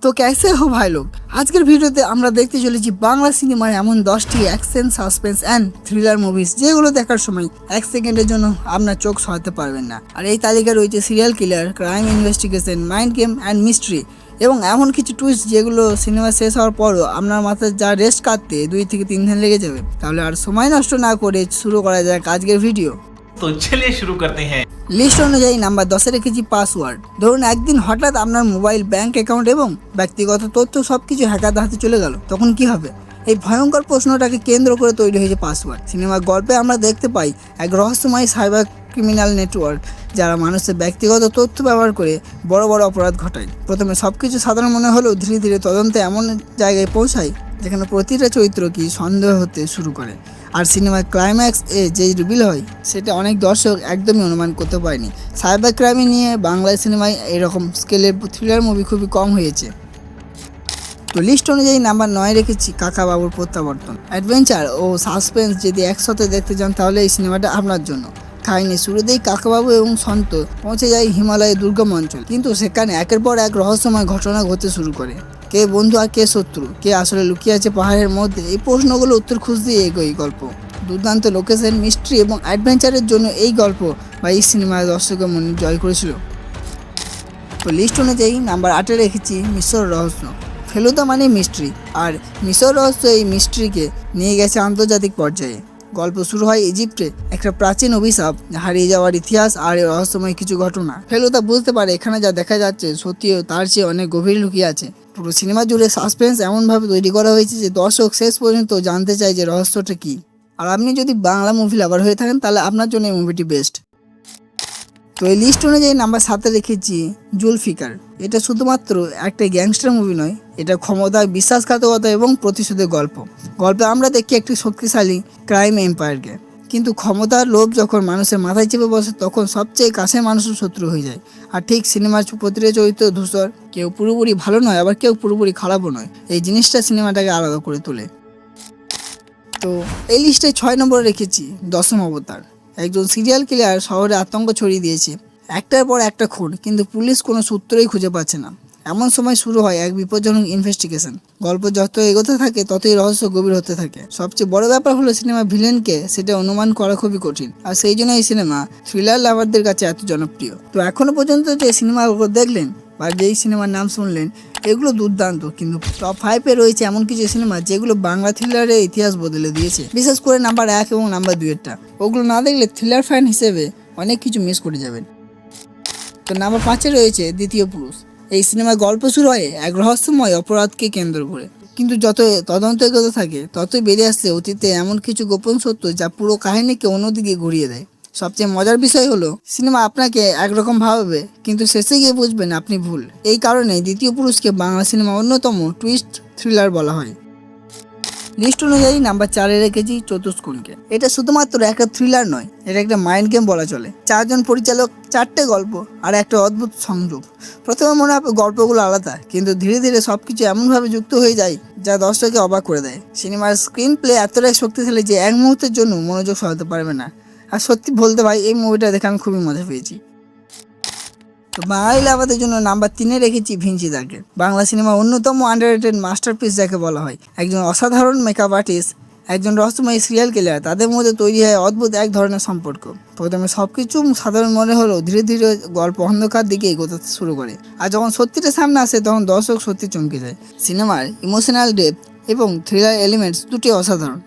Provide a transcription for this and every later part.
তো कैसे हो भाई लोग। আজকের ভিডিওতে আমরা দেখতে চলেছি বাংলা সিনেমার এমন 10টি action suspense and thriller movies যেগুলো দেখার সময় এক সেকেন্ডের জন্য আপনার চোখ সরাতে পারবেন না। আর এই তালিকায় রয়েছে serial killer, crime investigation, mind game and mystery এবং এমন কিছু টুইস্ট যেগুলো সিনেমা শেষ হওয়ার পরও আপনার মাথায় যা রেস্ট কাটতে 2 থেকে 3 দিন লেগে যাবে। তাহলে আর সময় নষ্ট না করে শুরু করা যাক আজকের ভিডিও। तो चलिए शुरू करते हैं। লিস্ট অনুযায়ী নাম্বার 10-এ রেখেছি পাসওয়ার্ড। ধরুন একদিন হঠাৎ আপনার মোবাইল, ব্যাংক অ্যাকাউন্ট এবং ব্যক্তিগত তথ্য সবকিছু হ্যাকারদের হাতে চলে গেল, তখন কি হবে? এই ভয়ঙ্কর প্রশ্নটাকে কেন্দ্র করে তৈরি হয়েছে পাসওয়ার্ড। সিনেমার গল্পে আমরা দেখতে পাই এক রহস্যময় সাইবার ক্রিমিনাল নেটওয়ার্ক যারা মানুষের ব্যক্তিগত তথ্য ব্যবহার করে বড় বড় অপরাধ ঘটায়। প্রথমে সবকিছু সাধারণ মনে হলেও ধীরে ধীরে তদন্তে এমন জায়গায় পৌঁছায় যেখানে প্রতিটা চরিত্র কি সন্দেহ হতে শুরু করে। আর সিনেমার ক্লাইম্যাক্স যে রিভিল হয় সেটা অনেক দর্শক একদমই অনুমান করতে পারেনি। সাইবার ক্রাইম নিয়ে বাংলায় সিনেমায় এরকম স্কেলের থ্রিলার মুভি খুবই কম হয়েছে। তো লিস্ট অনুযায়ী নাম্বার 9 রেখেছি কাকা বাবুর প্রত্যাবর্তন। অ্যাডভেঞ্চার ও সাসপেন্স যদি একসাথে দেখতে চান তাহলে এই সিনেমাটা আপনার জন্য। কাহিনী শুরুতেই কাকাবাবু এবং সন্ত পৌঁছে যায় হিমালয়ের দুর্গম অঞ্চল, কিন্তু সেখানে একের পর এক রহস্যময় ঘটনা ঘটতে শুরু করে। কে বন্ধু আর কে শত্রু, কে আসলে লুকিয়ে আছে পাহাড়ের মধ্যে, এই প্রশ্নগুলো উত্তর খুঁজতে এগোয় গল্প। দুর্দান্ত লোকেশন, মিস্ট্রি এবং অ্যাডভেঞ্চারের জন্য এই গল্প বা এই সিনেমার দর্শকের মন জয় করেছিল। তো লিস্ট অনুযায়ী নাম্বার 8-এ রেখেছি মিশর রহস্য। ফেলুদা মানে মিস্ট্রি, আর মিশর রহস্য এই মিস্ট্রিকে নিয়ে গেছে আন্তর্জাতিক পর্যায়ে। গল্প শুরু হয় ইজিপ্টে একটা প্রাচীন অভিশাপ, হারিয়ে যাওয়ার ইতিহাস আর রহস্যময় কিছু ঘটনা। ফেলুদা বুঝতে পারে এখানে যা দেখা যাচ্ছে সত্যিও তার চেয়ে অনেক গভীর লুকিয়ে আছে। পুরো সিনেমা জুড়ে সাসপেন্স এমনভাবে তৈরি করা হয়েছে যে দর্শক শেষ পর্যন্ত জানতে চায় যে রহস্যটা কী। আর আপনি যদি বাংলা মুভি লাভার হয়ে থাকেন তাহলে আপনার জন্য এই মুভিটি বেস্ট। তো এই লিস্ট অনুযায়ী নাম্বার 7-এ রেখেছি জুলফিকার। এটা শুধুমাত্র একটা গ্যাংস্টার মুভি নয়, এটা ক্ষমতা, বিশ্বাসঘাতকতা এবং প্রতিশোধের গল্প। গল্পে আমরা দেখি একটি শক্তিশালী ক্রাইম এম্পায়ারকে, কিন্তু ক্ষমতার লোভ যখন মানুষের মাথায় চেপে বসে তখন সবচেয়ে কাছের মানুষও শত্রু হয়ে যায়। আর ঠিক সিনেমার প্রতিটা চরিত্র ধূসর, কেউ পুরোপুরি ভালো নয় আবার কেউ পুরোপুরি খারাপও নয়। এই জিনিসটা সিনেমাটাকে আলাদা করে তোলে। তো এই লিস্টে 6 নম্বরে রেখেছি দশম অবতার। একজন সিরিয়াল কিলার শহরে আতঙ্ক ছড়িয়ে দিয়েছে, একটার পর একটা খুন, কিন্তু পুলিশ কোনো সূত্রই খুঁজে পাচ্ছে না। এমন সময় শুরু হয় এক বিপজ্জনক ইনভেস্টিগেশন। গল্প যত এগোতে থাকে ততই রহস্য গভীর হতে থাকে। সবচেয়ে বড় ব্যাপার হলো সিনেমা ভিলেনকে সেটা অনুমান করা খুবই কঠিন, আর সেই জন্য এই সিনেমা থ্রিলার লাভারদের কাছে এত জনপ্রিয়। তো এখনো পর্যন্ত যে সিনেমাগুলো দেখলেন বা যেই সিনেমার নাম শুনলেন এগুলো দুর্দান্ত, কিন্তু টপ 5-এ রয়েছে এমন কিছু সিনেমা যেগুলো বাংলা থ্রিলারের ইতিহাস বদলে দিয়েছে। বিশেষ করে নাম্বার 1 এবং নাম্বার 2-এরটা, ওগুলো না দেখলে থ্রিলার ফ্যান হিসেবে অনেক কিছু মিস করে যাবেন। তো নাম্বার 5-এ রয়েছে দ্বিতীয় পুরুষ। এই সিনেমার গল্প শুরু হয় এক রহস্যময় অপরাধকে কেন্দ্র করে, কিন্তু যত তদন্ত এগোতে থাকে ততই বেরিয়ে আসছে অতীতে এমন কিছু গোপন সত্য যা পুরো কাহিনীকে অন্যদিকে ঘুরিয়ে দেয়। সবচেয়ে মজার বিষয় হলো সিনেমা আপনাকে একরকম ভাবাবে, কিন্তু শেষে গিয়ে বুঝবেন আপনি ভুল। এই কারণে দ্বিতীয় পুরুষকে বাংলা সিনেমা অন্যতম টুইস্ট থ্রিলার বলা হয়। লিস্ট অনুযায়ী নাম্বার 4-এ রেখেছি চতুষ্কোণকে। এটা শুধুমাত্র একটা থ্রিলার নয়, এটা একটা মাইন্ড গেম বলা চলে। 4 জন পরিচালক, 4টে গল্প আর একটা অদ্ভুত সংযোগ। প্রথমে মনে হবে গল্পগুলো আলাদা, কিন্তু ধীরে ধীরে সবকিছু এমনভাবে যুক্ত হয়ে যায় যা দর্শককে অবাক করে দেয়। সিনেমার স্ক্রিন প্লে এতটাই শক্তিশালী যে এক মুহূর্তের জন্য মনোযোগ সরাতে পারবে না। আর সত্যি বলতে ভাই, এই মুভিটা দেখে আমি খুবই মজা পেয়েছি। তো বাঙালি লাভারদের জন্য নাম্বার 3-এ রেখেছি ভিঞ্চিদাকে। বাংলা সিনেমা অন্যতম আন্ডাররেটেড মাস্টারপিস যাকে বলা হয়। একজন অসাধারণ মেকআপ আর্টিস্ট, একজন রহস্যময় সিরিয়াল কিলার, তাদের মধ্যে তৈরি হয় অদ্ভুত এক ধরনের সম্পর্ক। প্রথমে সবকিছু সাধারণ মনে হলেও ধীরে ধীরে গল্প অন্ধকার দিকে এগোতে শুরু করে। আর যখন সত্যিটা সামনে আসে তখন দর্শক সত্যি চমকে যায়। সিনেমার ইমোশনাল ডেপথ এবং থ্রিলার এলিমেন্টস দুটি অসাধারণ।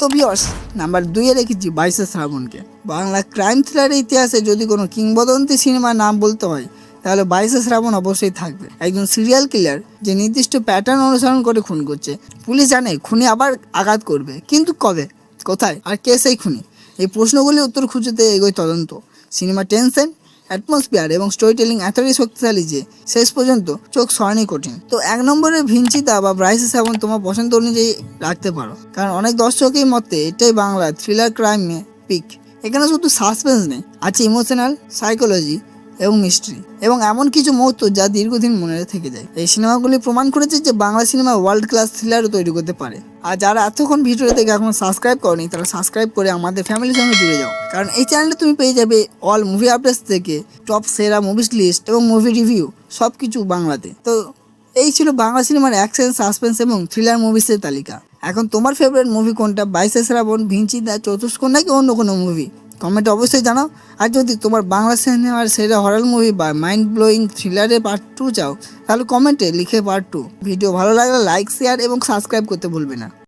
তো ভিউয়ার্স, নাম্বার 2-এ রেখেছি 22 শ্রাবণকে। বাংলা ক্রাইম থ্রিলারের ইতিহাসে যদি কোনো কিংবদন্তি সিনেমার নাম বলতে হয় তাহলে 22 শ্রাবণ অবশ্যই থাকবে। একজন সিরিয়াল কিলার যে নির্দিষ্ট প্যাটার্ন অনুসরণ করে খুন করছে। পুলিশ জানে খুনি আবার আঘাত করবে, কিন্তু কবে, কোথায় আর কে সেই খুনি? এই প্রশ্নগুলির উত্তর খুঁজতে এগোয় তদন্ত। সিনেমা টেনশন, অ্যাটমসফিয়ার এবং স্টোরি টেলিং এতটাই শক্তিশালী যে শেষ পর্যন্ত চোখ সরানোই কঠিন। তো 1 নম্বরে ভিঞ্চিতা বা 22 শ্রাবণ তোমার পছন্দ অনুযায়ী রাখতে পারো, কারণ অনেক দর্শকের মতে এটাই বাংলা থ্রিলার ক্রাইমে পিক। এখানে শুধু সাসপেন্স নেই, আছে ইমোশনাল, সাইকোলজি এবং মিস্ট্রি এবং এমন কিছু মুহূর্ত যা দীর্ঘদিন মনে থেকে যায়। এই সিনেমাগুলি প্রমাণ করেছে যে বাংলা সিনেমা ওয়ার্ল্ড ক্লাস থ্রিলারও তৈরি করতে পারে। আর যারা এতক্ষণ ভিডিও থেকে এখন সাবস্ক্রাইব করেনি তারা সাবস্ক্রাইব করে আমাদের ফ্যামিলির সঙ্গে জুড়ে যাও, কারণ এই চ্যানেলে তুমি পেয়ে যাবে অল মুভি আপডেটস থেকে টপ সেরা মুভিস লিস্ট এবং মুভি রিভিউ সব কিছু বাংলাতে। তো এই ছিল বাংলা সিনেমার অ্যাকশন, সাসপেন্স এবং থ্রিলার মুভিসের তালিকা। এখন তোমার ফেভারিট মুভি কোনটা? 22 শ্রাবণ, ভিঞ্চি, দ্য চতুষ্কোণ নাকি অন্য কোনো মুভি? কমেন্টে অবশ্যই জানাও। আর যদি তোমার বাংলা সিনেমার সেরা হরর মুভি বা মাইন্ড ব্লোয়িং থ্রিলারের পার্ট 2 চাও, তাহলে কমেন্টে লিখে পার্ট 2। ভিডিও ভালো লাগলে লাইক, শেয়ার এবং সাবস্ক্রাইব করতে ভুলবে না।